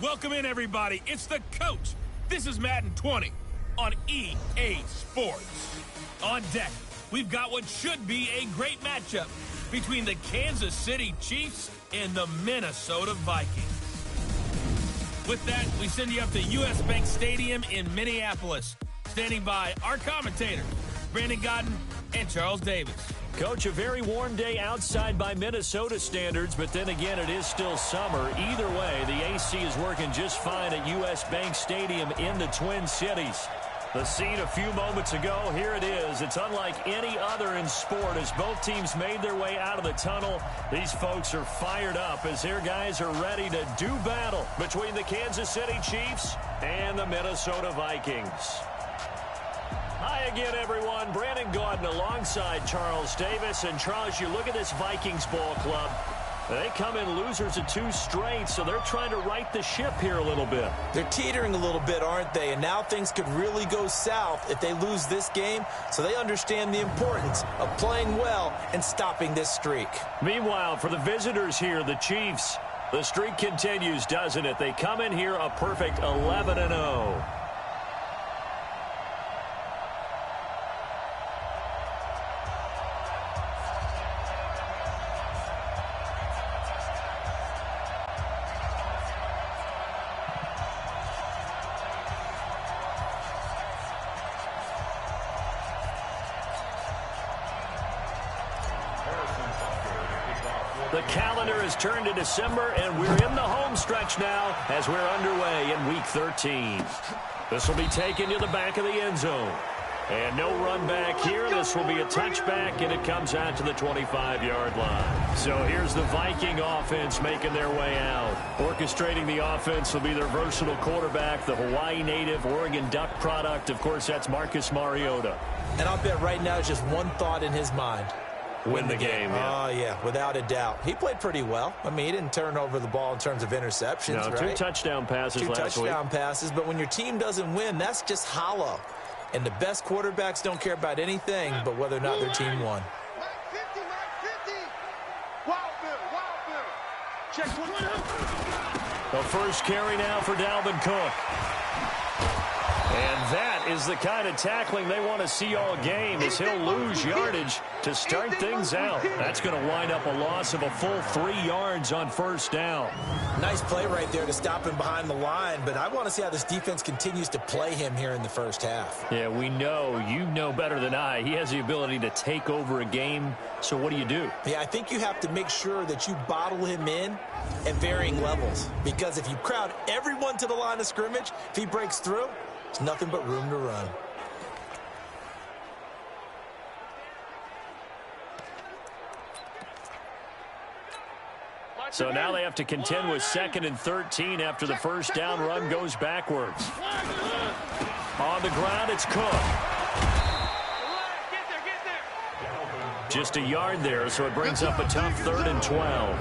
Welcome in, everybody. It's the coach. This is Madden 20 on EA Sports. On deck, we've got what should be a great matchup between the Kansas City Chiefs and the Minnesota Vikings. With that, we send you up to US Bank Stadium in Minneapolis. Standing by our commentators, Brandon Godden and Charles Davis. Coach, a very warm day outside by Minnesota standards, but then again, it is still summer. Either way, the AC is working just fine at US Bank Stadium in the Twin Cities. The scene a few moments ago, here it is. It's unlike any other in sport as both teams made their way out of the tunnel. These folks are fired up as their guys are ready to do battle between the Kansas City Chiefs and the Minnesota Vikings. Hi again, everyone. Brandon Godden alongside Charles Davis. And Charles, you look at this Vikings ball club. They come in losers of 2 straight, so they're trying to right the ship here a little bit. They're teetering a little bit, aren't they? And now things could really go south if they lose this game, so they understand the importance of playing well and stopping this streak. Meanwhile, for the visitors here, the Chiefs, the streak continues, doesn't it? They come in here a perfect 11-0. The calendar has turned to December, and we're in the home stretch now as we're underway in Week 13. This will be taken to the back of the end zone. And no run back here. This will be a touchback, and it comes out to the 25-yard line. So here's the Viking offense making their way out. Orchestrating the offense will be their versatile quarterback, the Hawaii native, Oregon Duck product. Of course, that's Marcus Mariota. And I'll bet right now just one thought in his mind. Win the game, yeah. Oh, yeah, without a doubt. He played pretty well. I mean, he didn't turn over the ball in terms of interceptions, no, right? 2 touchdown passes last week. 2 touchdown passes, but when your team doesn't win, that's just hollow. And the best quarterbacks don't care about anything but whether or not their team won. The first carry now for Dalvin Cook. And that is the kind of tackling they want to see all game as he'll lose yardage to start things out. That's going to wind up a loss of a full 3 yards on first down. Nice play right there to stop him behind the line, but I want to see how this defense continues to play him here in the first half. Yeah, we know. You know better than I. He has the ability to take over a game, so what do you do? Yeah, I think you have to make sure that you bottle him in at varying levels, because if you crowd everyone to the line of scrimmage, if he breaks through, there's nothing but room to run. So now they have to contend with 2nd and 13 after the first down run goes backwards. On the ground, it's Cook. Just a yard there, so it brings up a tough 3rd and 12.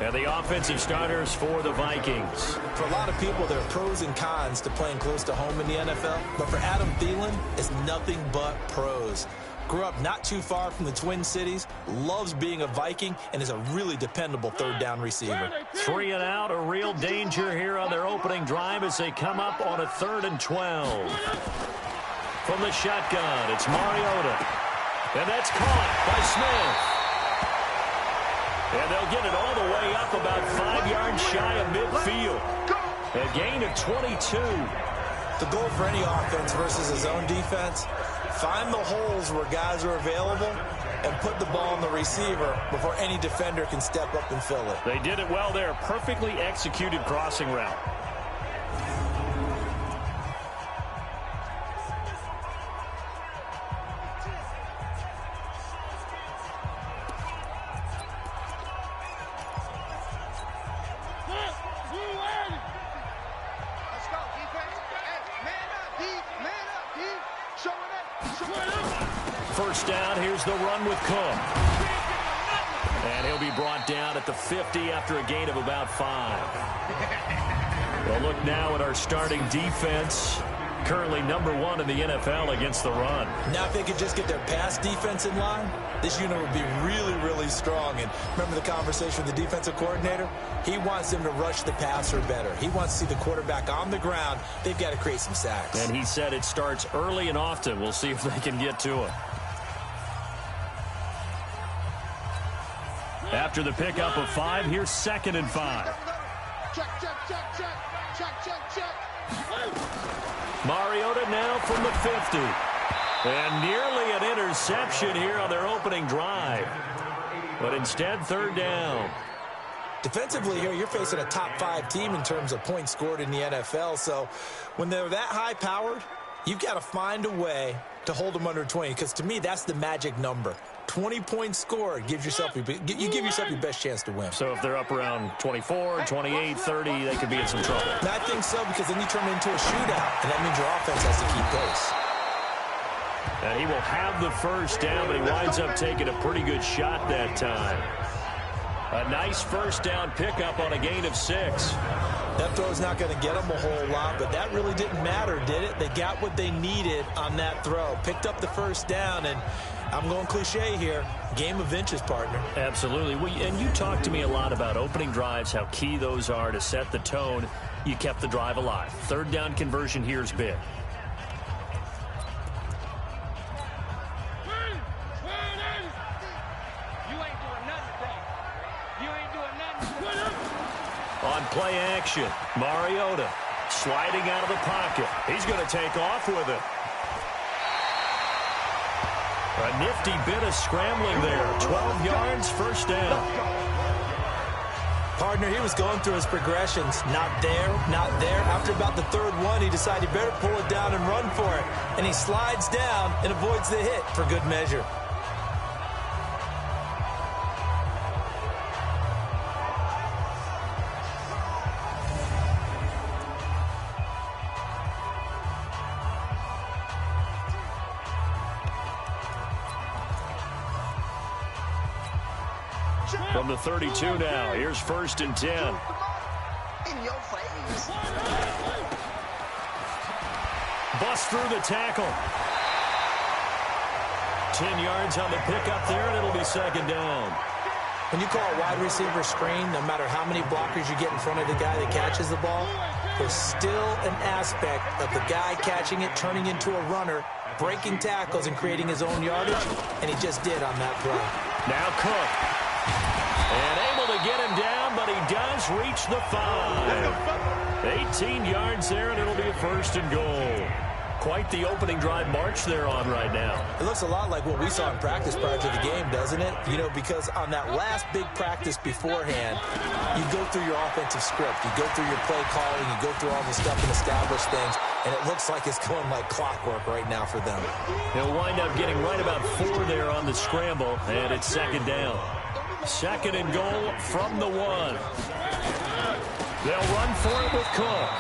And the offensive starters for the Vikings. For a lot of people, there are pros and cons to playing close to home in the NFL. But for Adam Thielen, it's nothing but pros. Grew up not too far from the Twin Cities, loves being a Viking, and is a really dependable 3rd down receiver. 3 and out, a real danger here on their opening drive as they come up on a 3rd and 12. From the shotgun, it's Mariota. And that's caught by Smith. And they'll get it all the way up about 5 yards shy of midfield. A gain of 22. The goal for any offense versus his own defense, find the holes where guys are available and put the ball on the receiver before any defender can step up and fill it. They did it well there. Perfectly executed crossing route. First down, here's the run with Cook. And he'll be brought down at the 50 after a gain of about 5. We'll look now at our starting defense. currently #1 in the NFL against the run. Now, if they could just get their pass defense in line, this unit would be really, really strong. And remember the conversation with the defensive coordinator? He wants them to rush the passer better. He wants to see the quarterback on the ground. They've got to create some sacks. And he said it starts early and often. We'll see if they can get to him. After the pickup of 5, here's 2nd and 5. Mariota now from the 50. And nearly an interception here on their opening drive. But instead, 3rd down. Defensively here, you're facing a top 5 team in terms of points scored in the NFL. So when they're that high-powered, you've got to find a way to hold them under 20. Because to me, that's the magic number. 20 points scored, you give yourself your best chance to win. So if they're up around 24, 28, 30, they could be in some trouble. And I think so, because then you turn it into a shootout, and that means your offense has to keep pace. And he will have the 1st down, but he winds up taking a pretty good shot that time. A nice 1st down pickup on a gain of 6. That throw's not going to get them a whole lot, but that really didn't matter, did it? They got what they needed on that throw. Picked up the 1st down, and I'm going cliche here. Game of inches, partner. Absolutely. And you talked to me a lot about opening drives, how key those are to set the tone. You kept the drive alive. 3rd down conversion here is big. On play action, Mariota sliding out of the pocket. He's going to take off with it. A nifty bit of scrambling there. 12 yards, 1st down. Partner, he was going through his progressions. Not there, not there. After about the 3rd one, he decided he better pull it down and run for it. And he slides down and avoids the hit for good measure. From the 32 now, here's 1st and 10. In your face. Bust through the tackle. 10 yards on the pickup there, and it'll be 2nd down. When you call a wide receiver screen, no matter how many blockers you get in front of the guy that catches the ball, there's still an aspect of the guy catching it, turning into a runner, breaking tackles and creating his own yardage, and he just did on that play. Now Cook. And able to get him down, but he does reach the 5. 18 yards there, and it'll be a 1st and goal. Quite the opening drive march they're on right now. It looks a lot like what we saw in practice prior to the game, doesn't it? You know, because on that last big practice beforehand, you go through your offensive script. You go through your play calling. You go through all the stuff and establish things. And it looks like it's going like clockwork right now for them. He'll wind up getting right about 4 there on the scramble, and it's 2nd down. 2nd and goal from the 1. They'll run for it with Cook.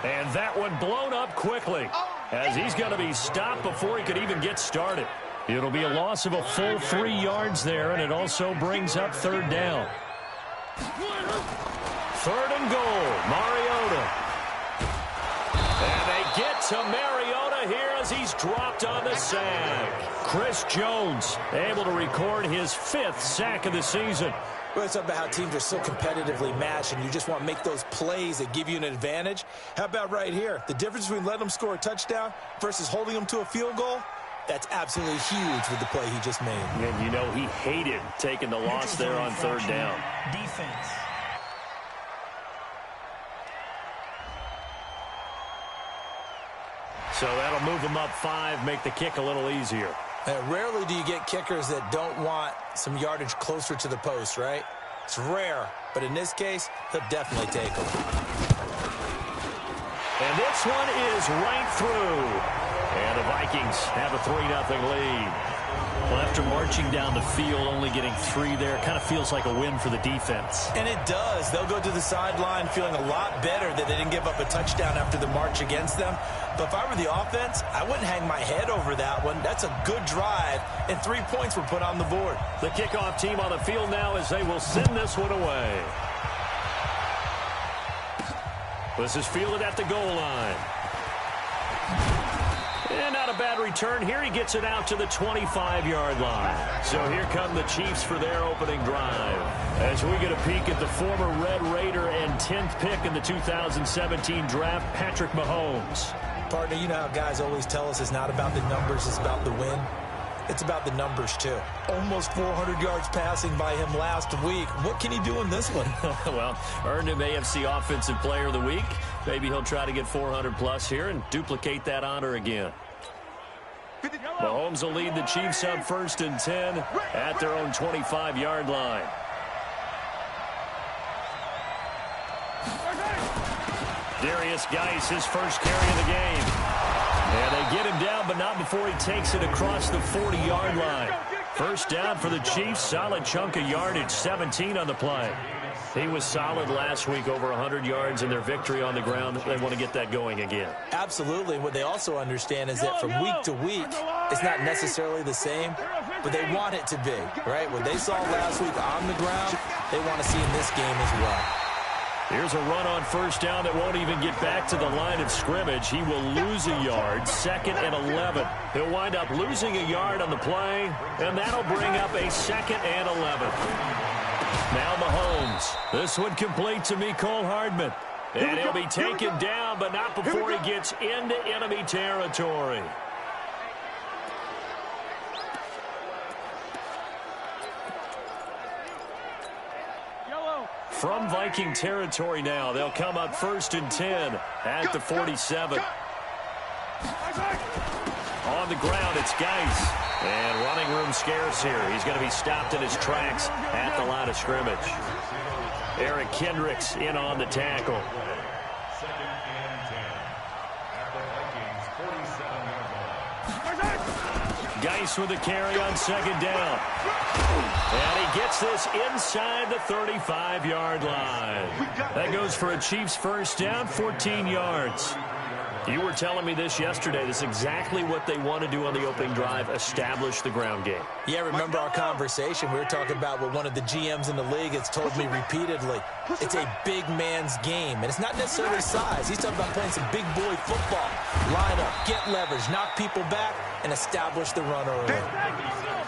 And that one blown up quickly, as he's going to be stopped before he could even get started. It'll be a loss of a full 3 yards there, and it also brings up 3rd down. 3rd and goal, Mariota. And they get to Mariota here as he's dropped on the sack. Chris Jones able to record his 5th sack of the season. Well, it's about how teams are so competitively matched, and you just want to make those plays that give you an advantage. How about right here? The difference between letting them score a touchdown versus holding them to a field goal, that's absolutely huge with the play he just made. And you know he hated taking the loss there on 3rd down. Defense. So that'll move them up 5, make the kick a little easier. And rarely do you get kickers that don't want some yardage closer to the post, right? It's rare, but in this case, they'll definitely take them. And this one is right through. And the Vikings have a 3-0 lead. Well, after marching down the field, only getting 3 there, kind of feels like a win for the defense. And it does. They'll go to the sideline feeling a lot better that they didn't give up a touchdown after the march against them. But if I were the offense, I wouldn't hang my head over that one. That's a good drive, and 3 points were put on the board. The kickoff team on the field now as they will send this one away. This is fielded at the goal line. And not a bad return here. He gets it out to the 25-yard line. So here come the Chiefs for their opening drive. As we get a peek at the former Red Raider and 10th pick in the 2017 draft, Patrick Mahomes. Partner, you know how guys always tell us it's not about the numbers, it's about the win. It's about the numbers, too. Almost 400 yards passing by him last week. What can he do in this one? Well, earned him AFC Offensive Player of the Week. Maybe he'll try to get 400-plus here and duplicate that honor again. Mahomes will lead the Chiefs up 1st and 10 at their own 25-yard line. Darius Geis, his first carry of the game. And they get him down, but not before he takes it across the 40-yard line. First down for the Chiefs. Solid chunk of yardage, 17 on the play. He was solid last week, over 100 yards in their victory on the ground. They want to get that going again. Absolutely. What they also understand is that from week to week, it's not necessarily the same, but they want it to be, right? What they saw last week on the ground, they want to see in this game as well. Here's a run on first down that won't even get back to the line of scrimmage. He will lose a yard, 2nd and 11. He'll wind up losing a yard on the play, and that'll bring up a 2nd and 11. Now Mahomes. This one complete to Mecole Hardman. And he'll be taken down, but not before he gets into enemy territory. From Viking territory now, they'll come up 1st and 10 at the 47. On the ground, it's Geis. And running room scarce here. He's going to be stopped in his tracks at the line of scrimmage. Eric Kendricks in on the tackle. Geis with a carry on 2nd down. And he gets this inside the 35-yard line. That goes for a Chiefs first down, 14 yards. You were telling me this yesterday. This is exactly what they want to do on the opening drive, establish the ground game. Yeah, remember our conversation? We were talking about what one of the GMs in the league has told me repeatedly. It's a big man's game, and it's not necessarily size. He's talking about playing some big boy football. Line up, get leverage, knock people back, and establish the run early.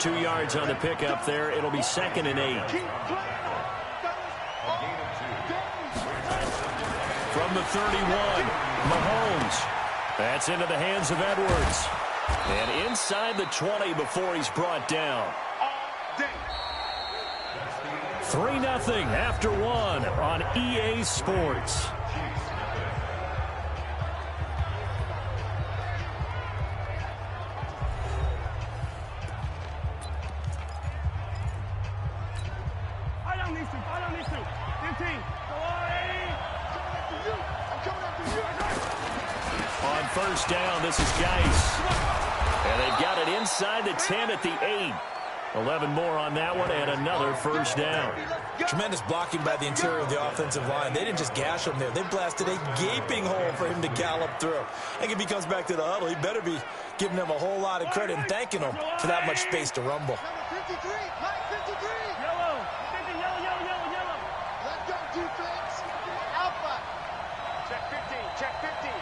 2 yards on the pickup there. It'll be 2nd and 8. From the 31, Mahomes. That's into the hands of Edwards. And inside the 20 before he's brought down. 3-0 after 1 on EA Sports. On first down, this is Geis. And they've got it inside the 10 at the 8. 11 more on that one, and another first down. Tremendous blocking by the interior of the offensive line. They didn't just gash him there. They blasted a gaping hole for him to gallop through. I think if he comes back to the huddle, he better be giving them a whole lot of credit and thanking them for that much space to rumble. Number 53, line 53. Yellow. Yellow. Let's go, defense. Alpha. Check 15, check 15.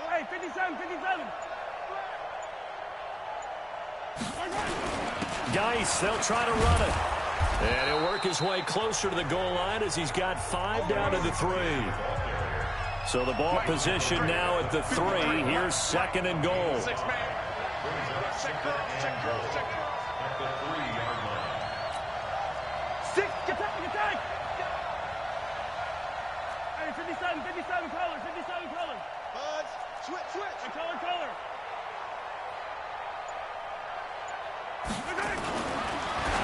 Hey, 57. Geis, they'll try to run it. And he'll work his way closer to the goal line as he's got 5 down to the 3. So the ball position now at the 3. Here's 2nd and goal. Attack! Hey, 57 color. Buzz, switch. And color.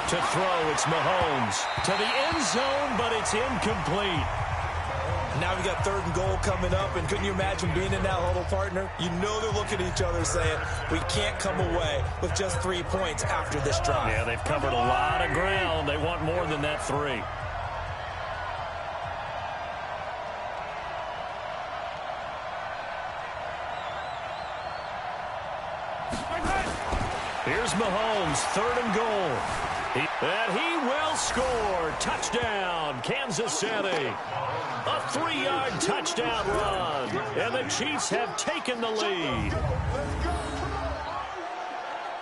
To throw, it's Mahomes. To the end zone, but it's incomplete. Now we got 3rd and goal coming up, and couldn't you imagine being in that huddle, partner? You know they're looking at each other saying, we can't come away with just 3 points after this drive. Yeah, they've covered a lot of ground. They want more than that 3. Here's Mahomes, 3rd and goal. And he will score. Touchdown, Kansas City. A 3-yard touchdown run. And the Chiefs have taken the lead.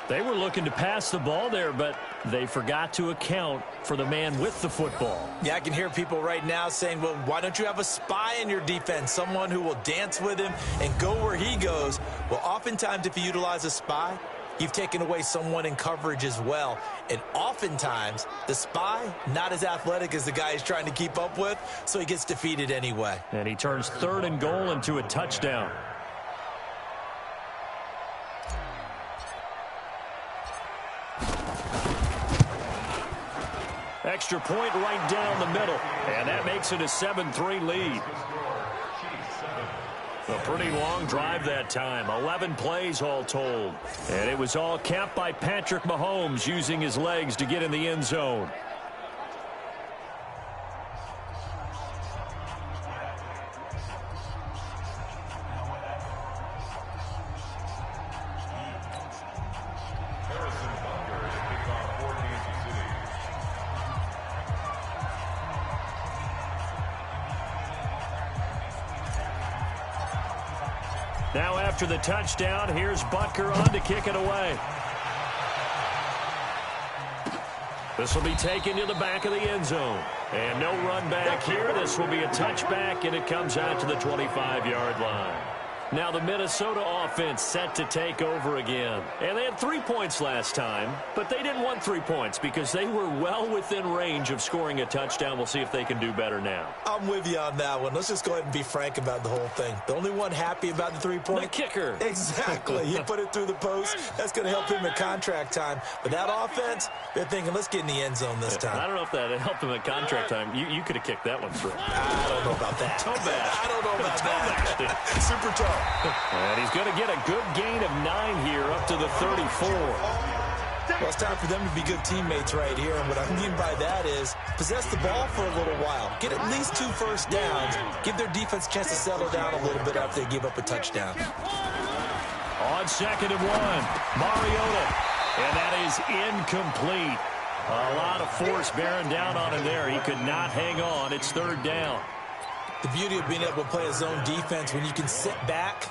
They were looking to pass the ball there, but they forgot to account for the man with the football. Yeah, I can hear people right now saying, well, why don't you have a spy in your defense, someone who will dance with him and go where he goes? Well, oftentimes if you utilize a spy, you've taken away someone in coverage as well. And oftentimes, the spy, not as athletic as the guy he's trying to keep up with, so he gets defeated anyway. And he turns 3rd and goal into a touchdown. Extra point right down the middle. And that makes it a 7-3 lead. A pretty long drive that time. 11 plays all told. And it was all capped by Patrick Mahomes using his legs to get in the end zone. Now after the touchdown, here's Butker on to kick it away. This will be taken to the back of the end zone. And no run back here. This will be a touchback, and it comes out to the 25-yard line. Now the Minnesota offense set to take over again. And they had 3 points last time, but they didn't want 3 points because they were well within range of scoring a touchdown. We'll see if they can do better now. I'm with you on that one. Let's just go ahead and be frank about the whole thing. The only one happy about the 3-point? The kicker. Exactly. He put it through the post. That's going to help him at contract time. But that offense, they're thinking, let's get in the end zone this time. I don't know if that helped him at contract time. You could have kicked that one through. I don't know about that. Toe bash. I don't know about that. Super toe. And he's going to get a good gain of 9 here up to the 34. Well, it's time for them to be good teammates right here. And what I mean by that is possess the ball for a little while. Get at least 2 first downs. Give their defense a chance to settle down a little bit after they give up a touchdown. On 2nd and 1, Mariota. And that is incomplete. A lot of force bearing down on him there. He could not hang on. It's 3rd down. The beauty of being able to play a zone defense when you can sit back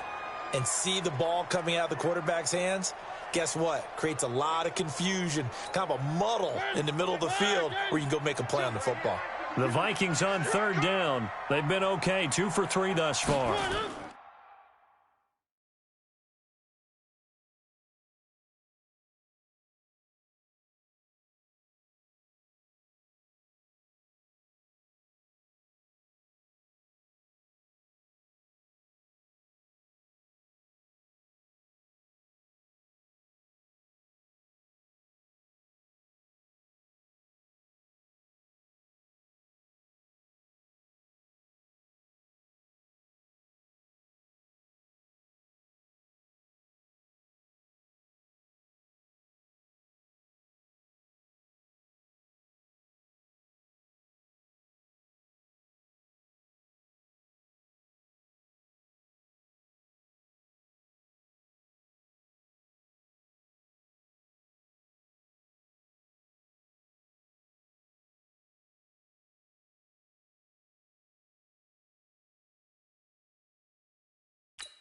and see the ball coming out of the quarterback's hands, guess what? Creates a lot of confusion, kind of a muddle in the middle of the field where you can go make a play on the football. The Vikings on 3rd down. They've been okay, 2 for 3 thus far.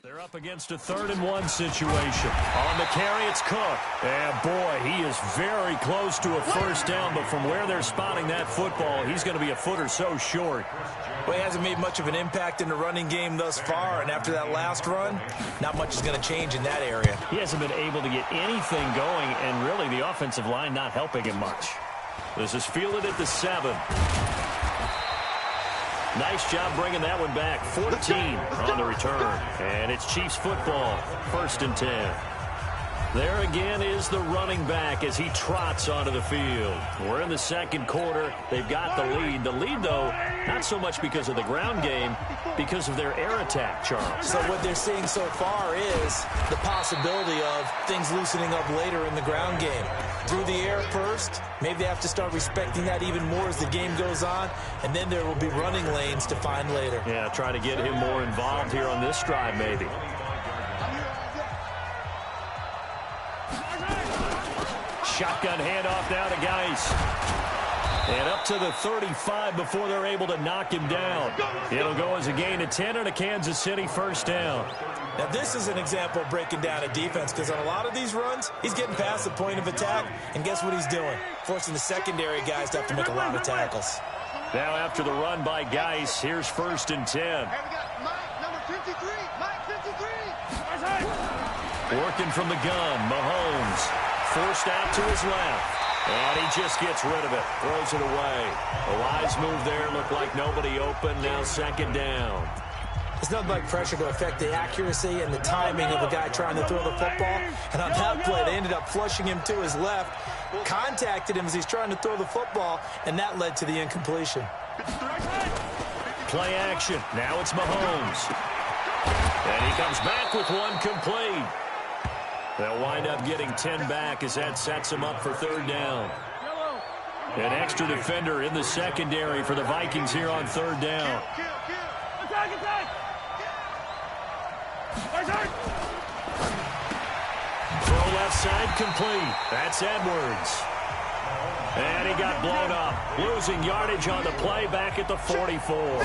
They're up against a 3rd and 1 situation. On the carry, it's Cook. And, boy, he is very close to a first down, but from where they're spotting that football, he's going to be a foot or so short. Well, he hasn't made much of an impact in the running game thus far, and after that last run, not much is going to change in that area. He hasn't been able to get anything going, and really the offensive line not helping him much. This is fielded at the 7. Nice job bringing that one back. 14 on the return. And it's Chiefs football. 1st and 10. There again is the running back as he trots onto the field. We're in the 2nd quarter. They've got the lead. The lead, though, not so much because of the ground game, because of their air attack, Charles. So what they're seeing so far is the possibility of things loosening up later in the ground game. Through the air first, maybe they have to start respecting that even more as the game goes on, and then there will be running lanes to find later. Yeah, try to get him more involved here on this drive, maybe. Shotgun handoff now to Geis. And up to the 35 before they're able to knock him down. It'll go as a gain of 10 and a Kansas City first down. Now, this is an example of breaking down a defense, because on a lot of these runs, he's getting past the point of attack, and guess what he's doing? Forcing the secondary guys to have to make a lot of tackles. Now after the run by Geis, here's 1st and 10. Hey, we got Mike, number 53. Mike, 53. Working from the gun, Mahomes. Forced out to his left. And he just gets rid of it. Throws it away. A wise move there. Looked like nobody open. Now 2nd down. It's nothing like pressure to affect the accuracy and the timing of a guy trying to throw the football. And on that play, they ended up flushing him to his left, contacted him as he's trying to throw the football, and that led to the incompletion. Play action. Now it's Mahomes. And he comes back with one complete. They'll wind up getting 10 back as that sets him up for 3rd down. An extra defender in the secondary for the Vikings here on 3rd down. Throw left side complete. That's Edwards. And he got blown up. Losing yardage on the play back at the 44.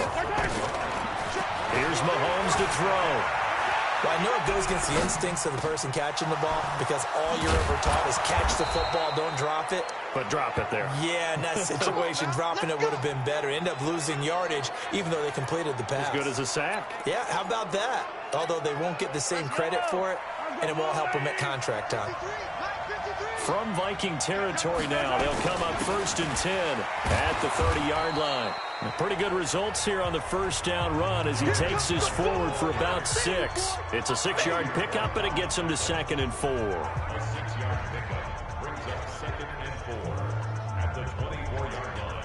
Here's Mahomes to throw. Well, I know it goes against the instincts of the person catching the ball, because all you're ever taught is catch the football, don't drop it. But drop it there. Yeah, in that situation, dropping it would have been better. End up losing yardage, even though they completed the pass. As good as a sack. Yeah, how about that? Although they won't get the same credit for it, and it won't help them at contract time. From Viking territory now, they'll come up 1st and 10 at the 30-yard line. Pretty good results here on the 1st down run as he takes this forward for about 6. It's a 6-yard pickup, and it gets him to 2nd and 4. A 6-yard pickup brings up 2nd and 4 at the 24-yard line.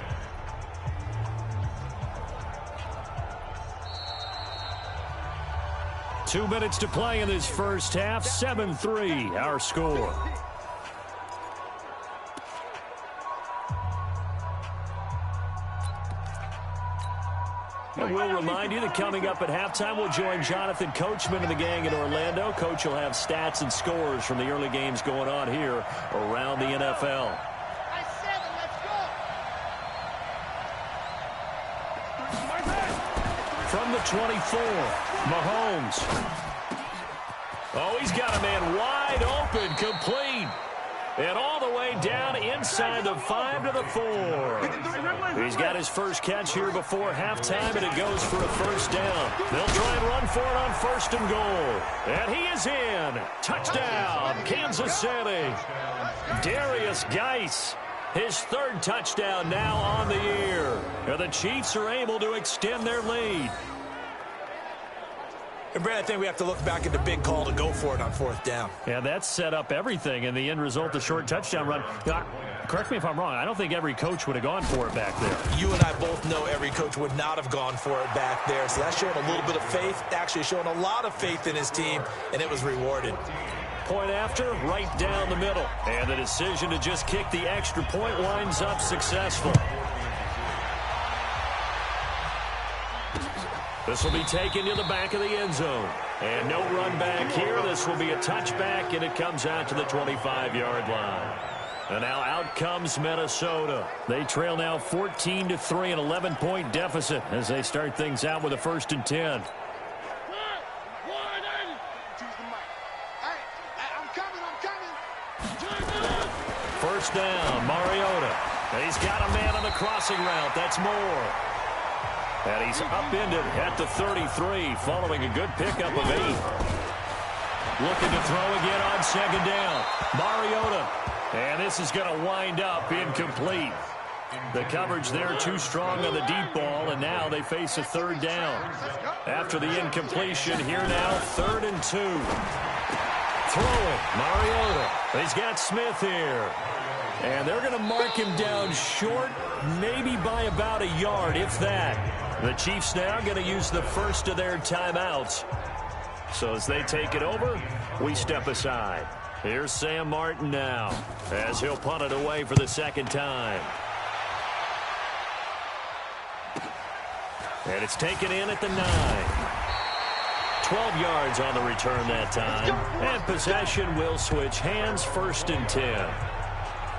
2 minutes to play in this first half. 7-3, our score. And we'll remind you that coming up at halftime, we'll join Jonathan Coachman and the gang in Orlando. Coach will have stats and scores from the early games going on here around the NFL. From the 24, Mahomes. Oh, he's got a man wide open, complete. And all the way down inside the 5 to the 4. He's got his first catch here before halftime, and it goes for a 1st down. They'll try and run for it on 1st and goal. And he is in. Touchdown, Kansas City. Darius Geis, his 3rd touchdown now on the year. And the Chiefs are able to extend their lead. And, Brad, I think we have to look back at the big call to go for it on 4th down. Yeah, that set up everything in the end result, the short touchdown run. Now, correct me if I'm wrong. I don't think every coach would have gone for it back there. You and I both know every coach would not have gone for it back there. So that's showing a little bit of faith, actually showing a lot of faith in his team, and it was rewarded. Point after, right down the middle. And the decision to just kick the extra point winds up successful. This will be taken to the back of the end zone. And no run back here. This will be a touchback, and it comes out to the 25-yard line. And now out comes Minnesota. They trail now 14-3, an 11-point deficit as they start things out with a 1st and 10. First down, Mariota. He's got a man on the crossing route. That's Moore. And he's upended at the 33 following a good pickup of 8. Looking to throw again on 2nd down. Mariota. And this is going to wind up incomplete. The coverage there too strong on the deep ball, and now they face a 3rd down. After the incompletion, here now 3rd and 2. Throwing, Mariota. He's got Smith here. And they're going to mark him down short, maybe by about a yard, if that. The Chiefs now going to use the first of their timeouts. So as they take it over, we step aside. Here's Sam Martin now, as he'll punt it away for the 2nd time. And it's taken in at the 9. 12 yards on the return that time. And possession will switch hands, 1st and 10.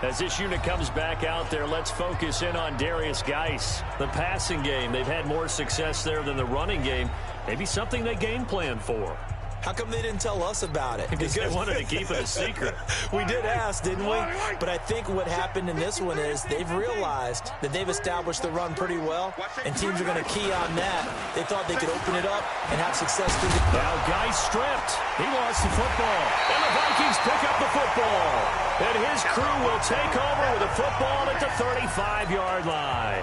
As this unit comes back out there, let's focus in on Darius Geis. The passing game, they've had more success there than the running game. Maybe something they game plan for. How come they didn't tell us about it? Because they wanted to keep it a secret. We did ask, didn't we? But I think what happened in this one is they've realized that they've established the run pretty well, and teams are going to key on that. They thought they could open it up and have success through the... Now Geis stripped. He lost the football. And the Vikings pick up the football. And his crew will take over with a football at the 35-yard line.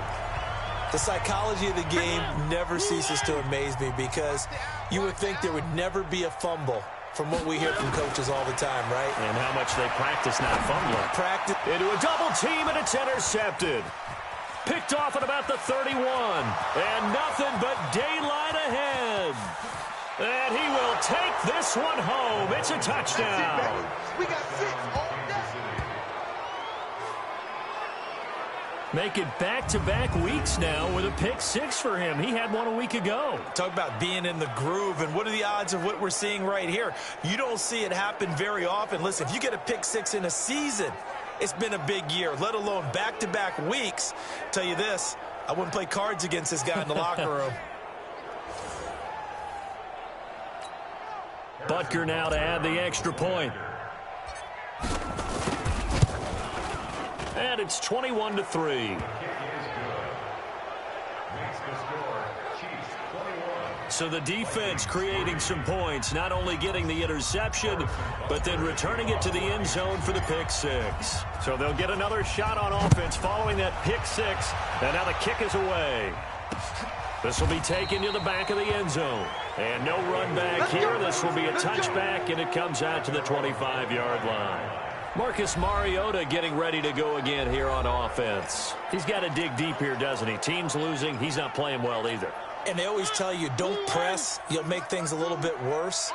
The psychology of the game never ceases to amaze me because you would think there would never be a fumble from what we hear from coaches all the time, right? And how much they practice not fumbling. Practice. Into a double team, and it's intercepted. Picked off at about the 31. And nothing but daylight ahead. And he will take this one home. It's a touchdown. We got 6 all day. Make it back-to-back weeks now with a pick 6 for him. He had one a week ago. Talk about being in the groove, and what are the odds of what we're seeing right here? You don't see it happen very often. Listen, if you get a pick 6 in a season, it's been a big year, let alone back-to-back weeks. Tell you this, I wouldn't play cards against this guy in the locker room. Butker now to add the extra point. And it's 21-3. So the defense creating some points, not only getting the interception, but then returning it to the end zone for the pick 6. So they'll get another shot on offense following that pick 6. And now the kick is away. This will be taken to the back of the end zone. And no run back here. This will be a touchback, and it comes out to the 25-yard line. Marcus Mariota getting ready to go again here on offense. He's got to dig deep here, doesn't he? Team's losing. He's not playing well either. And they always tell you, don't press. You'll make things a little bit worse.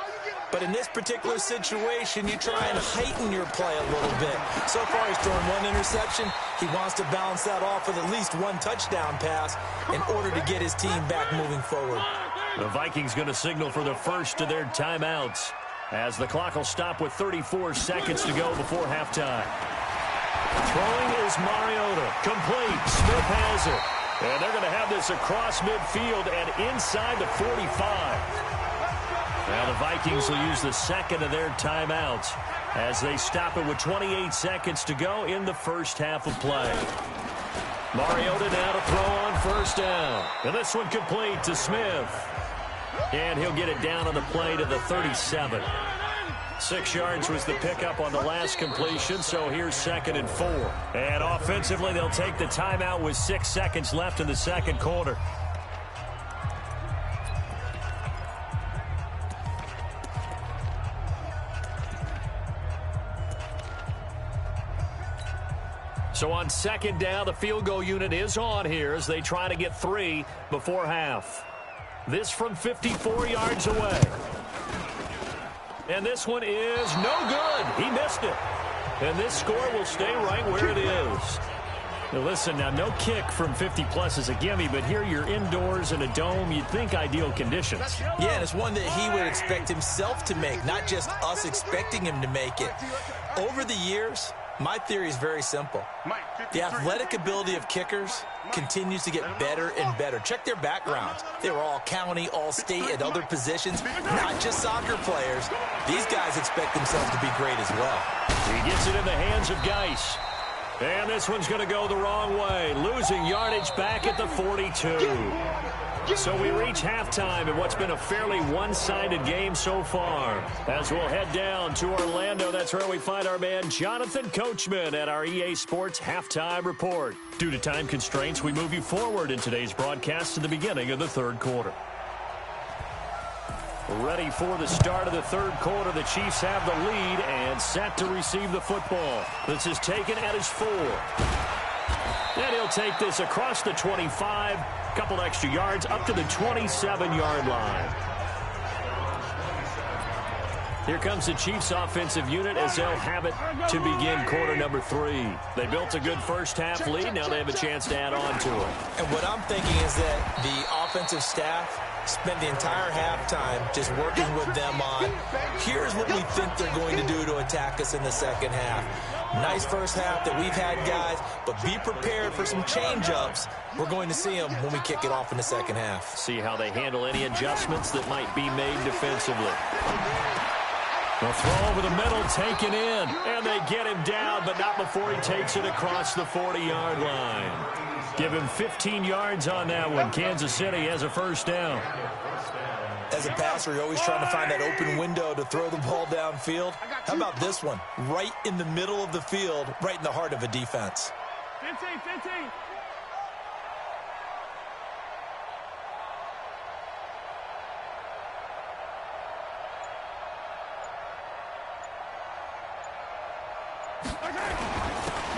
But in this particular situation, you try and heighten your play a little bit. So far, he's thrown 1 interception. He wants to balance that off with at least 1 touchdown pass in order to get his team back moving forward. The Vikings going to signal for the first of their timeouts, as the clock will stop with 34 seconds to go before halftime. Throwing is Mariota. Complete. Smith has it. And they're going to have this across midfield and inside the 45. Now the Vikings will use the second of their timeouts as they stop it with 28 seconds to go in the first half of play. Mariota now to throw on first down. And this one complete to Smith. And he'll get it down on the play to the 37. 6 yards was the pickup on the last completion, so here's 2nd and 4. And offensively, they'll take the timeout with 6 seconds left in the second quarter. So on 2nd down, the field goal unit is on here as they try to get 3 before half. This from 54 yards away. And this one is no good. He missed it. And this score will stay right where it is. Now listen, now no kick from 50-plus is a gimme, but here you're indoors in a dome. You'd think ideal conditions. Yeah, and it's one that he would expect himself to make, not just us expecting him to make it. Over the years, my theory is very simple. The athletic ability of kickers continues to get better and better. Check their backgrounds. They were all county, all state, at other positions, not just soccer players. These guys expect themselves to be great as well. He gets it in the hands of Geis. And this one's going to go the wrong way, losing yardage back at the 42. So we reach halftime in what's been a fairly one-sided game so far. As we'll head down to Orlando, that's where we find our man Jonathan Coachman at our EA Sports Halftime Report. Due to time constraints, we move you forward in today's broadcast to the beginning of the third quarter. Ready for the start of the third quarter. The Chiefs have the lead and set to receive the football. This is taken at his 4. And he'll take this across the 25, couple extra yards up to the 27-yard line. Here comes the Chiefs offensive unit as they'll have it to begin quarter number 3. They built a good first half lead. Now they have a chance to add on to it. And what I'm thinking is that the offensive staff spent the entire halftime just working with them on, here's what we think they're going to do to attack us in the second half. Nice first half that we've had, guys, but be prepared for some change-ups. We're going to see them when we kick it off in the second half. See how they handle any adjustments that might be made defensively. The throw over the middle, taken in, and they get him down, but not before he takes it across the 40-yard line. Give him 15 yards on that one. Kansas City has a first down. As a passer, you're always trying to find that open window to throw the ball downfield. How about this one? Right in the middle of the field, right in the heart of a defense. 15.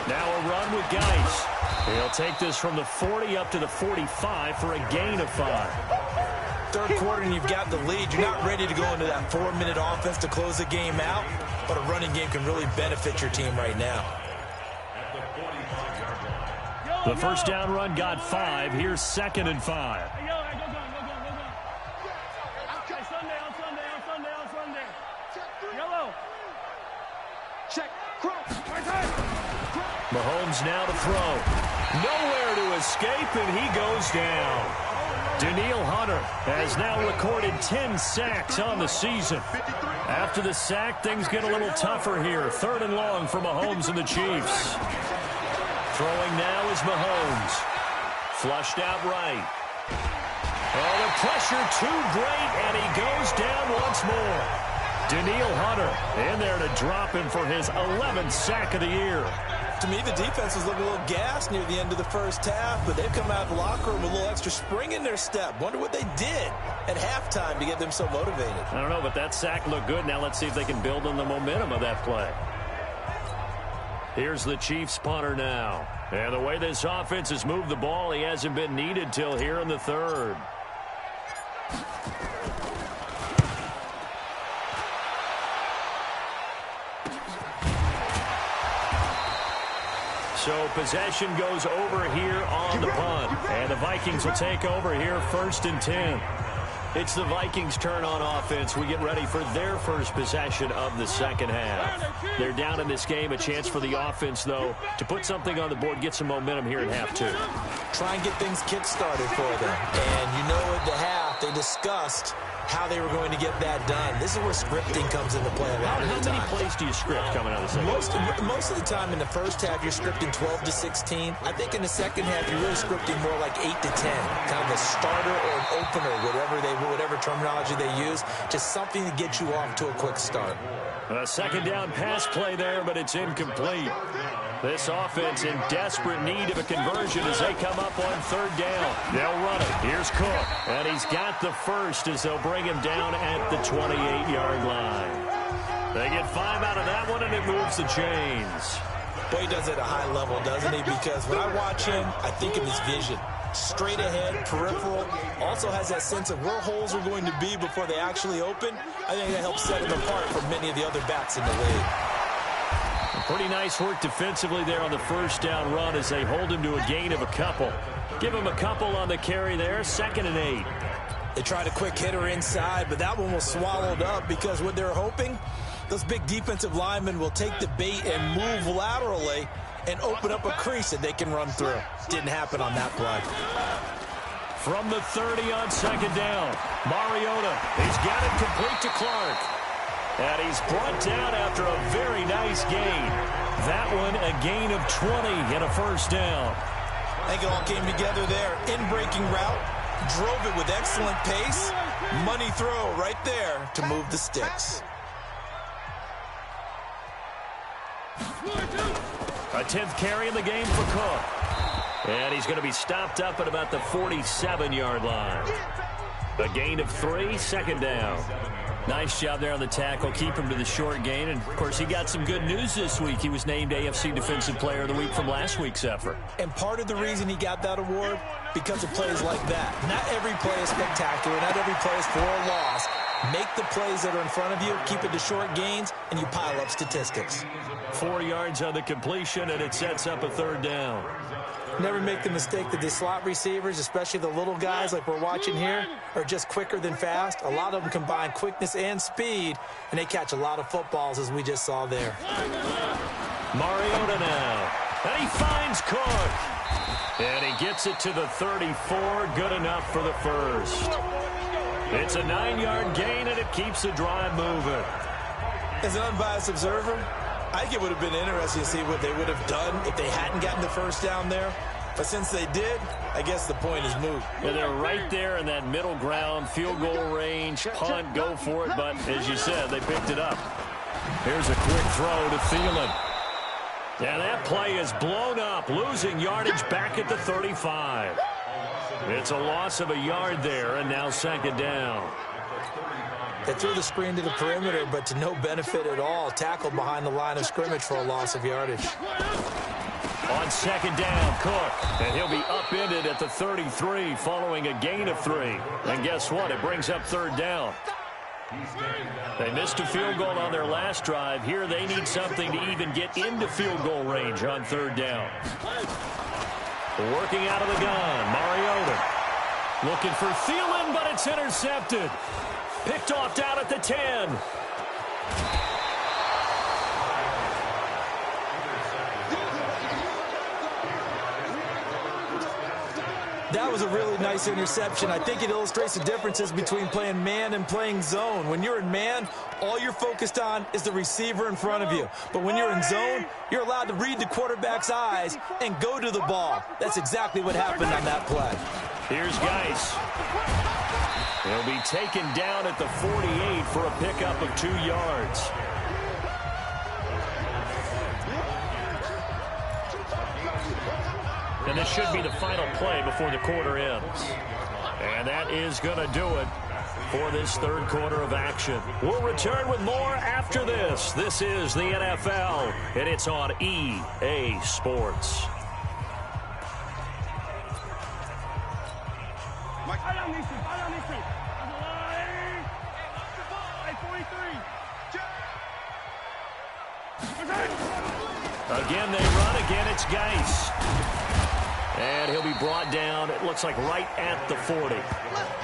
Now a run with Geis. He'll take this from the 40 up to the 45 for a gain of 5. Third quarter and you've got the lead. You're not ready to go into that 4-minute offense to close the game out, but a running game can really benefit your team right now. The first down run got 5. Here's 2nd and 5. Check. Cross. Mahomes now to throw. Nowhere to escape, and he goes down. Daniil Hunter has now recorded 10 sacks on the season. After the sack, things get a little tougher here. 3rd and long for Mahomes and the Chiefs. Throwing now is Mahomes. Flushed out right. Oh, the pressure too great, and he goes down once more. Daniil Hunter in there to drop him for his 11th sack of the year. To me, the defense was looking a little gassed near the end of the first half, but they've come out of the locker room with a little extra spring in their step. Wonder what they did at halftime to get them so motivated. I don't know, but that sack looked good. Now let's see if they can build on the momentum of that play. Here's the Chiefs punter now. And the way this offense has moved the ball, he hasn't been needed till here in the 3rd. So possession goes over here on the punt. And the Vikings will take over here 1st and 10. It's the Vikings' turn on offense. We get ready for their first possession of the second half. They're down in this game. A chance for the offense, though, to put something on the board, get some momentum here in half 2. Try and get things kick-started for them. And you know at the half, they discussed how they were going to get that done. This is where scripting comes into play a lot of the time. How many plays do you script coming out of the second? Most of the time in the first half, you're scripting 12 to 16. I think in the second half, you're really scripting more like 8 to 10. Kind of a starter or an opener, whatever terminology they use. Just something to get you off to a quick start. A second down pass play there, but it's incomplete. This offense in desperate need of a conversion as they come up on 3rd down. They'll run it. Here's Cook. And he's got the first as they'll bring him down at the 28-yard line. They get 5 out of that one, and it moves the chains. Boy, he does it at a high level, doesn't he? Because when I watch him, I think of his vision. Straight ahead, peripheral, also has that sense of where holes are going to be before they actually open. I think that helps set him apart from many of the other backs in the league. Pretty nice work defensively there on the first down run as they hold him to a gain of a couple. Give him a couple on the carry there, 2nd and 8. They tried a quick hitter inside, but that one was swallowed up because what they're hoping, those big defensive linemen will take the bait and move laterally and open up a crease that they can run through. Didn't happen on that play. From the 30 on 2nd down, Mariota, he's got it complete to Clark. And he's brought down after a very nice gain. That one a gain of 20 and a first down. I think it all came together there. In-breaking route, drove it with excellent pace. Money throw right there to move the sticks. A 10th carry in the game for Cook. And he's going to be stopped up at about the 47-yard line. A gain of 3, 2nd down. Nice job there on the tackle. Keep him to the short gain. And, of course, he got some good news this week. He was named AFC Defensive Player of the Week from last week's effort. And part of the reason he got that award, because of plays like that. Not every play is spectacular. Not every play is for a loss. Make the plays that are in front of you, keep it to short gains, and you pile up statistics. 4 yards on the completion, and it sets up a 3rd down. Never make the mistake that the slot receivers, especially the little guys like we're watching here, are just quicker than fast. A lot of them combine quickness and speed, and they catch a lot of footballs, as we just saw there. Mariota now. And he finds Cook. And he gets it to the 34. Good enough for the first. It's a 9-yard gain, and it keeps the drive moving. As an unbiased observer, I think it would have been interesting to see what they would have done if they hadn't gotten the first down there. But since they did, I guess the point is moot. Yeah, they're right there in that middle ground, field goal range, punt, go for it. But as you said, they picked it up. Here's a quick throw to Thielen. Yeah, that play is blown up, losing yardage back at the 35. It's a loss of a yard there, and now second down. They threw the screen to the perimeter, but to no benefit at all. Tackled behind the line of scrimmage for a loss of yardage. On second down, Cook, and he'll be upended at the 33 following a gain of 3. And guess what? It brings up third down. They missed a field goal on their last drive. Here they need something to even get into field goal range on third down. Working out of the gun, Mariota. Looking for Thielen, but it's intercepted. Picked off down at the 10. That was a really nice interception. I think it illustrates the differences between playing man and playing zone. When you're in man, all you're focused on is the receiver in front of you. But when you're in zone, you're allowed to read the quarterback's eyes and go to the ball. That's exactly what happened on that play. Here's Geis. He'll be taken down at the 48 for a pickup of 2 yards. And this should be the final play before the quarter ends. And that is going to do it for this third quarter of action. We'll return with more after this. This is the NFL, and it's on EA Sports. Again, they run. Again, it's Geis. And he'll be brought down, it looks like right at the 40.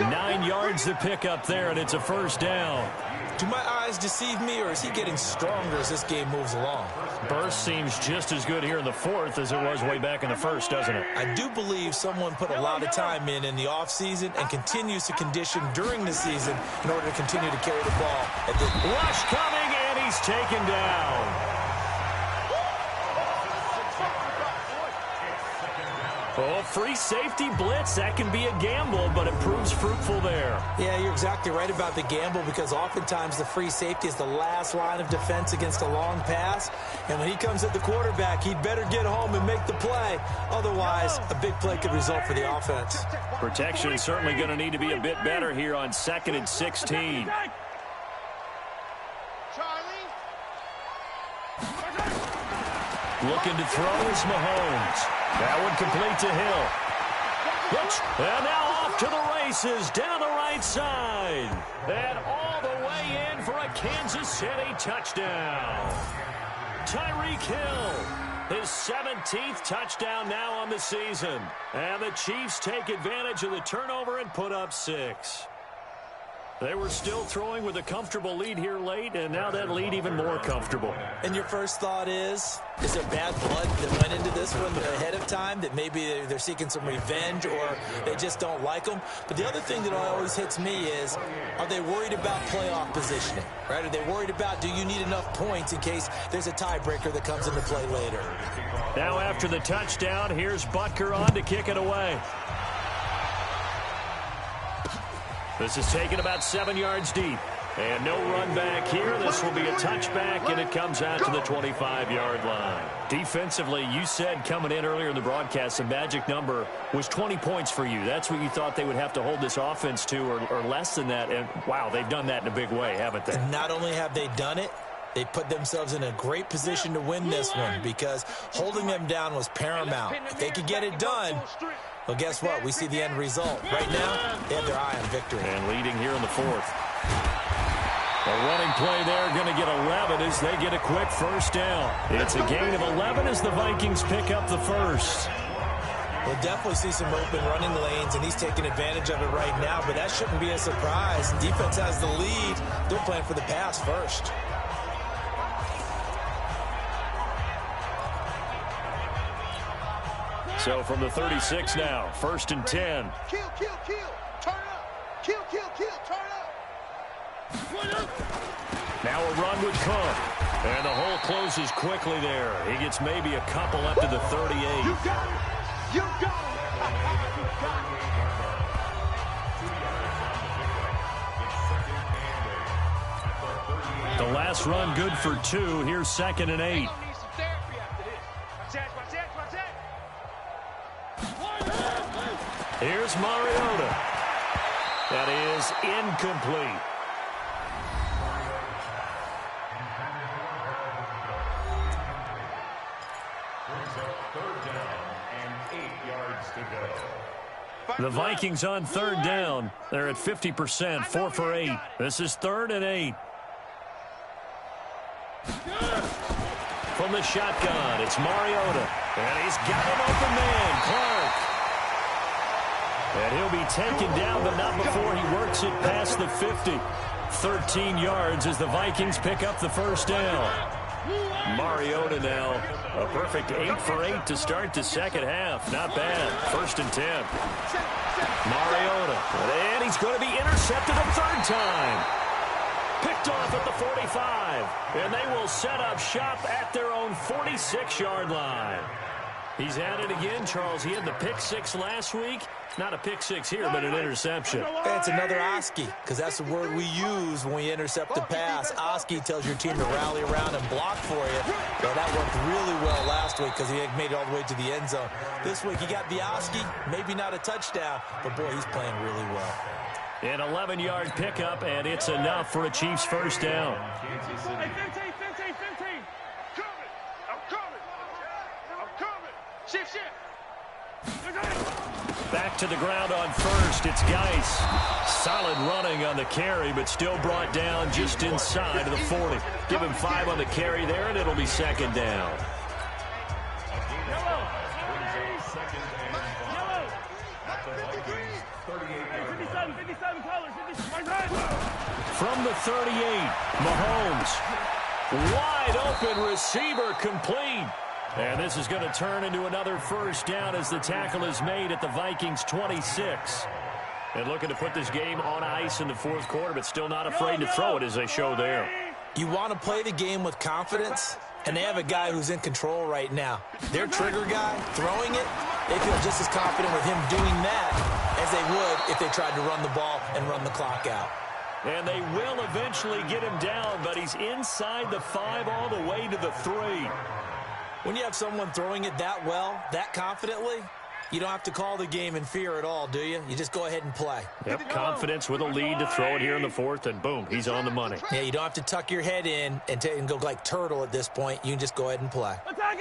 9 yards to pick up there, and it's a first down. Do my eyes deceive me, or is he getting stronger as this game moves along? Burst seems just as good here in the fourth as it was way back in the first, doesn't it? I do believe someone put a lot of time in the offseason and continues to condition during the season in order to continue to carry the ball. Rush coming, and he's taken down. Oh, free safety blitz. That can be a gamble, but it proves fruitful there. Yeah, you're exactly right about the gamble, because oftentimes the free safety is the last line of defense against a long pass. And when he comes at the quarterback, he'd better get home and make the play. Otherwise, a big play could result for the offense. Protection is certainly going to need to be a bit better here on 2nd and 16. Looking to throw is Mahomes. That one complete to Hill. And now off to the races down the right side. And all the way in for a Kansas City touchdown. Tyreek Hill, his 17th touchdown now on the season. And the Chiefs take advantage of the turnover and put up 6. They were still throwing with a comfortable lead here late, and now that lead even more comfortable. And your first thought is there bad blood that went into this one ahead of time, that maybe they're seeking some revenge or they just don't like them? But the other thing that always hits me is, are they worried about playoff positioning? Right? Are they worried about, do you need enough points in case there's a tiebreaker that comes into play later? Now after the touchdown, here's Butker on to kick it away. This is taken about 7 yards deep. And no run back here. This will be a touchback, and it comes out to the 25-yard line. Defensively, you said coming in earlier in the broadcast, the magic number was 20 points for you. That's what you thought they would have to hold this offense to, or less than that. And, wow, they've done that in a big way, haven't they? And not only have they done it, they put themselves in a great position to win this one, because holding them down was paramount. If they could get it done, well, guess what? We see the end result. Right now, they have their eye on victory. And leading here in the fourth. A running play there, going to get 11 as they get a quick first down. It's a gain of 11 as the Vikings pick up the first. We'll definitely see some open running lanes, and he's taking advantage of it right now, but that shouldn't be a surprise. Defense has the lead. They're playing for the pass first. So from the 36 now, 1st and 10. Kill, kill, kill. Turn up. Kill, kill, kill. Turn up. Now a run would come. And the hole closes quickly there. He gets maybe a couple up to the 38. You got it. You got it. You got it. The last run good for 2. Here's 2nd and 8. Here's Mariota. That is incomplete. The Vikings on 3rd down. They're at 50%, 4 for 8. This is 3rd and 8. From the shotgun, it's Mariota. And he's got an open man, Clark. And he'll be taken down, but not before he works it past the 50. 13 yards as the Vikings pick up the 1st down. Mariota now, a perfect 8 for 8 to start the 2nd half. Not bad. 1st and 10. Mariota. And he's going to be intercepted a 3rd time. Picked off at the 45. And they will set up shop at their own 46-yard line. He's at it again, Charles. He had the pick 6 last week. Not a pick 6 here, but an interception. It's another Oski, because that's the word we use when we intercept a pass. Oski tells your team to rally around and block for you. Well, that worked really well last week because he made it all the way to the end zone. This week he got the Oski, maybe not a touchdown, but boy, he's playing really well. An 11-yard pickup, and it's enough for a Chiefs 1st down. 15. Coming. I'm coming. Shift. Back to the ground on 1st. It's Geis. Solid running on the carry, but still brought down just inside of the 40. Give him 5 on the carry there, and it'll be 2nd down. From the 38, Mahomes. Wide open receiver complete. And this is going to turn into another 1st down as the tackle is made at the Vikings 26. And looking to put this game on ice in the 4th quarter, but still not afraid to throw it as they show there. You want to play the game with confidence, and they have a guy who's in control right now. Their trigger guy, throwing it, they feel just as confident with him doing that as they would if they tried to run the ball and run the clock out. And they will eventually get him down, but he's inside the 5 all the way to the 3. When you have someone throwing it that well, that confidently, you don't have to call the game in fear at all, do you? You just go ahead and play. Yep, confidence with a lead to throw it here in the 4th, and boom, he's on the money. Yeah, you don't have to tuck your head in and go like turtle at this point. You can just go ahead and play. Attack!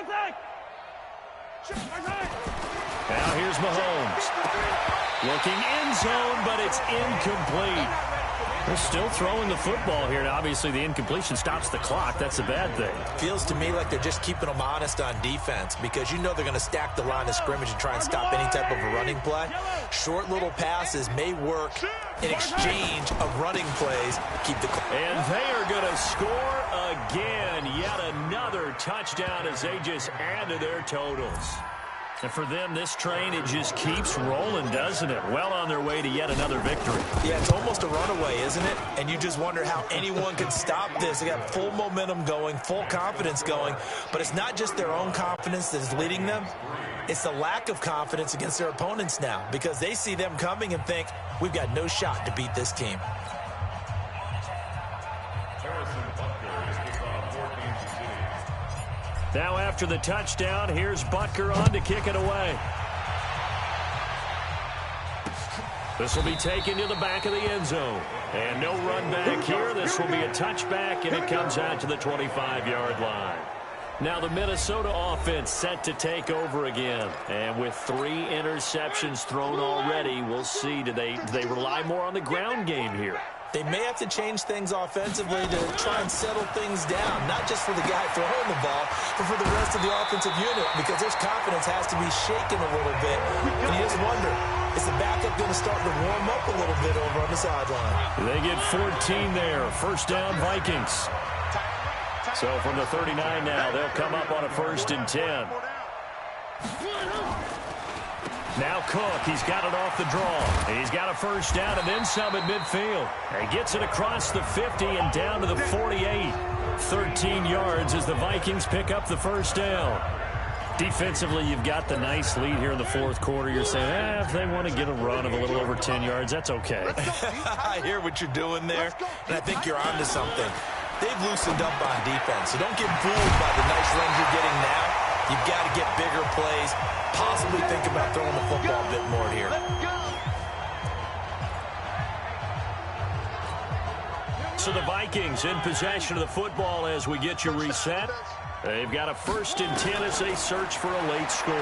Now here's Mahomes. Looking end zone, but it's incomplete. They're still throwing the football here. Now, obviously, the incompletion stops the clock. That's a bad thing. Feels to me like they're just keeping them honest on defense because you know they're going to stack the line of scrimmage and try and stop any type of a running play. Short little passes may work in exchange of running plays. Keep the clock. And they are going to score again. Yet another touchdown as they just add to their totals. And for them, this train, it just keeps rolling, doesn't it? Well on their way to yet another victory. Yeah, it's almost a runaway, isn't it? And you just wonder how anyone can stop this. They got full momentum going, full confidence going. But it's not just their own confidence that is leading them. It's the lack of confidence against their opponents now because they see them coming and think, we've got no shot to beat this team. Now after the touchdown, here's Butker on to kick it away. This will be taken to the back of the end zone. And no run back here. This will be a touchback, and it comes out to the 25-yard line. Now the Minnesota offense set to take over again. And with 3 interceptions thrown already, we'll see. Do they rely more on the ground game here? They may have to change things offensively to try and settle things down, not just for the guy throwing the ball, but for the rest of the offensive unit, because their confidence has to be shaken a little bit. And you just wonder, is the backup going to start to warm up a little bit over on the sideline? They get 14 there. 1st down, Vikings. So from the 39 now, they'll come up on a 1st and 10. Now Cook, he's got it off the draw. He's got a first down and then some at midfield. He gets it across the 50 and down to the 48. 13 yards as the Vikings pick up the first down. Defensively, you've got the nice lead here in the fourth quarter. You're saying, if they want to get a run of a little over 10 yards, that's okay. I hear what you're doing there, and I think you're onto something. They've loosened up on defense, so don't get fooled by the nice runs you're getting now. You've got to get bigger plays, possibly think about throwing the football a bit more here. So the Vikings in possession of the football as we get you reset. They've got a 1st and 10 as they search for a late score.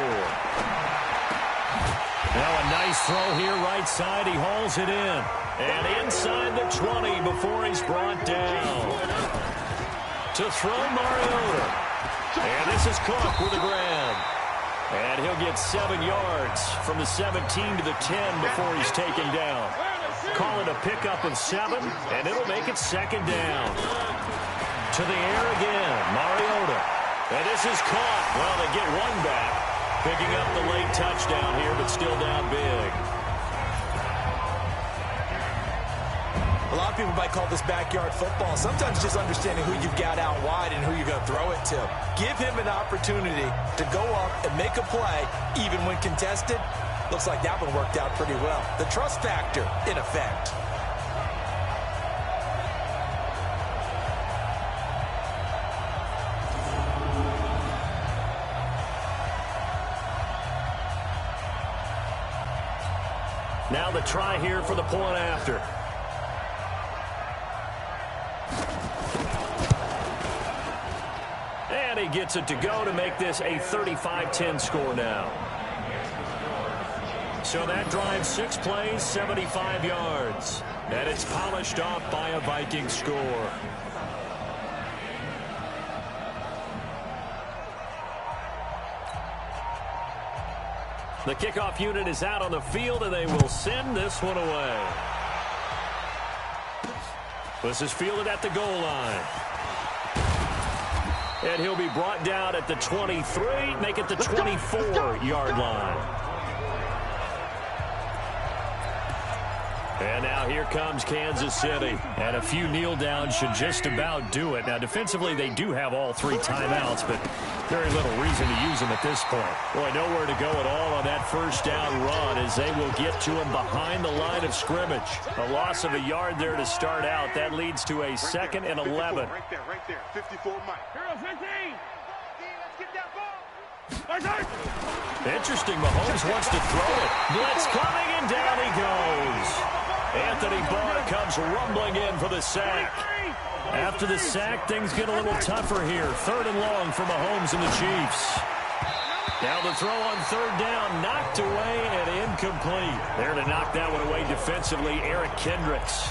Now a nice throw here right side. He hauls it in. And inside the 20 before he's brought down. To throw Mariota. And this is Cook with a grab. And he'll get 7 yards from the 17 to the 10 before he's taken down. Call it a pickup of 7, and it'll make it 2nd down. To the air again, Mariota. And this is caught. Well, they get one back. Picking up the late touchdown here, but still down big. A lot of people might call this backyard football. Sometimes just understanding who you've got out wide and who you're going to throw it to. Give him an opportunity to go up and make a play, even when contested. Looks like that one worked out pretty well. The trust factor, in effect. Now the try here for the point after. And he gets it to go to make this a 35-10 score now. So that drives 6 plays, 75 yards. And it's polished off by a Viking score. The kickoff unit is out on the field, and they will send this one away. This is fielded at the goal line. And he'll be brought down at the 23, make it the 24-yard line. And now here comes Kansas City. And a few kneel downs should just about do it. Now, defensively, they do have all 3 timeouts, but very little reason to use them at this point. Boy, nowhere to go at all on that first down run as they will get to him behind the line of scrimmage. A loss of a yard there to start out. That leads to a 2nd and 11. Right there. 54 Mike. Hero 15. Let's get that ball. Interesting. Mahomes wants to throw it. Blitz coming, and down he goes. Anthony Barr comes rumbling in for the sack. After the sack, things get a little tougher here. 3rd and long for Mahomes and the Chiefs. Now the throw on 3rd down, knocked away and incomplete. There to knock that one away defensively, Eric Kendricks.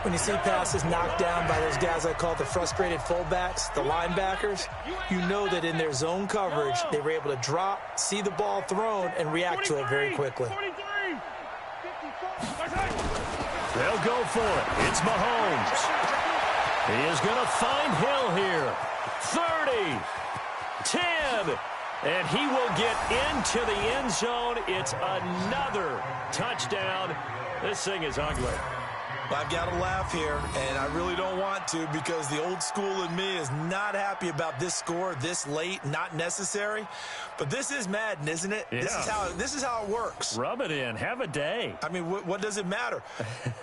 When you see passes knocked down by those guys I call the frustrated fullbacks, the linebackers, you know that in their zone coverage, they were able to drop, see the ball thrown, and react to it very quickly. They'll go for it. It's Mahomes. He is going to find Hill here. 30, 10, and he will get into the end zone. It's another touchdown. This thing is ugly. I've got to laugh here, and I really don't want to because the old school in me is not happy about this score this late, not necessary. But this is Madden, isn't it? Yeah. This is how it works. Rub it in. Have a day. I mean, what does it matter?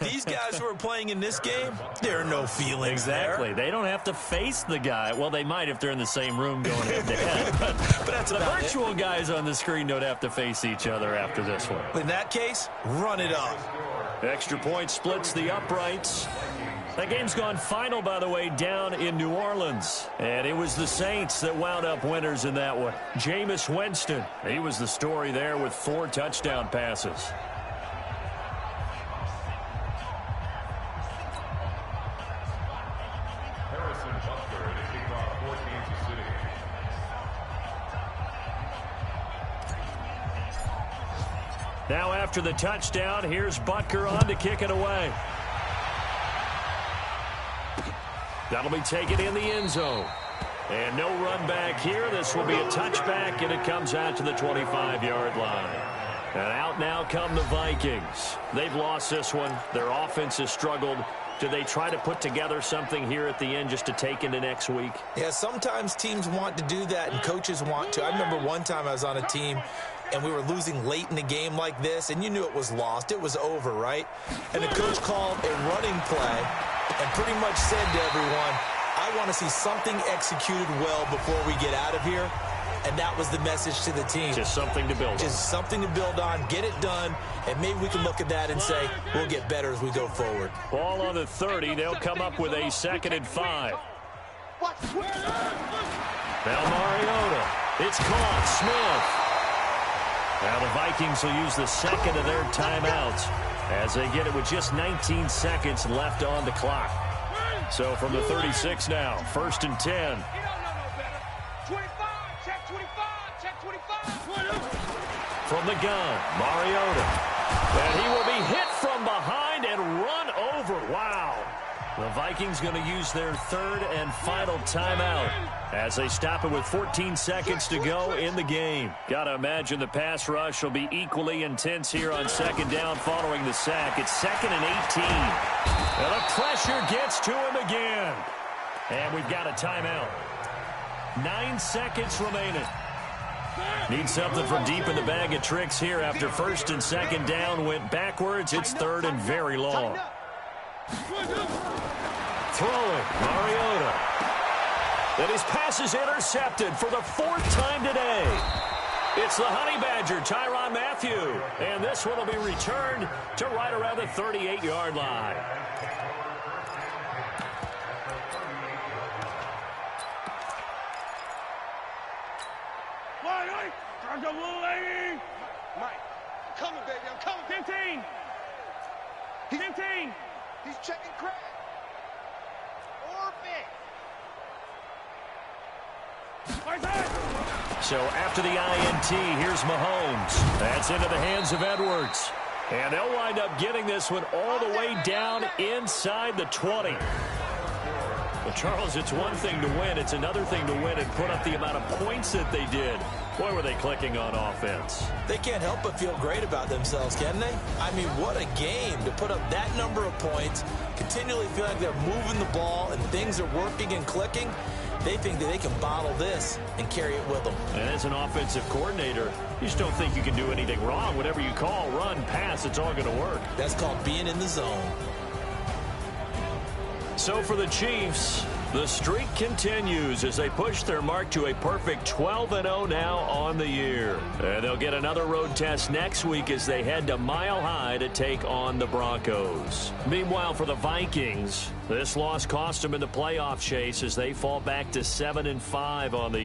These guys who are playing in this game, there are no feelings exactly. there. They don't have to face the guy. Well, they might if they're in the same room going head-to-head. But that's the virtual guys on the screen don't have to face each other after this one. In that case, run it up. Extra point splits the uprights. That game's gone final, by the way, down in New Orleans. And it was the Saints that wound up winners in that one. Jameis Winston, he was the story there with 4 touchdown passes. Now after the touchdown, here's Butker on to kick it away. That'll be taken in the end zone. And no run back here. This will be a touchback, and it comes out to the 25-yard line. And out now come the Vikings. They've lost this one. Their offense has struggled. Do they try to put together something here at the end just to take into next week? Yeah, sometimes teams want to do that and coaches want to. I remember one time I was on a team and we were losing late in the game like this, and you knew it was lost. It was over, right? And the coach called a running play and pretty much said to everyone, I want to see something executed well before we get out of here. And that was the message to the team. Just something to build on. Just something to build on, get it done, and maybe we can look at that and say, we'll get better as we go forward. Ball on the 30. They'll come up with a 2nd and 5. Now Mariota. It's caught. Smith. Now the Vikings will use the second of their timeouts as they get it with just 19 seconds left on the clock. So from the 36 now, 1st and 10. From the gun, Mariota. And he will be hit from behind and run over. Wow. The Vikings going to use their 3rd and final timeout as they stop it with 14 seconds to go in the game. Got to imagine the pass rush will be equally intense here on 2nd down following the sack. It's 2nd and 18. And the pressure gets to him again. And we've got a timeout. 9 seconds remaining. Need something from deep in the bag of tricks here after 1st and 2nd down went backwards. It's 3rd and very long. Throwing, Mariota. And his pass is intercepted for the 4th time today. It's the Honey Badger, Tyrann Mathieu. And this one will be returned to right around the 38-yard line. Mike, I'm coming, baby. I'm coming. 15. 15. He's checking crack. Orbit. So after the INT, here's Mahomes. That's into the hands of Edwards. And they'll wind up getting this one all the way down inside the 20. Well, Charles, it's one thing to win. It's another thing to win and put up the amount of points that they did. Boy, were they clicking on offense. They can't help but feel great about themselves, can they? I mean, what a game to put up that number of points, continually feel like they're moving the ball and things are working and clicking. They think that they can bottle this and carry it with them. And as an offensive coordinator, you just don't think you can do anything wrong. Whatever you call, run, pass, it's all going to work. That's called being in the zone. So for the Chiefs, the streak continues as they push their mark to a perfect 12-0 now on the year. And they'll get another road test next week as they head to Mile High to take on the Broncos. Meanwhile, for the Vikings, this loss cost them in the playoff chase as they fall back to 7-5 on the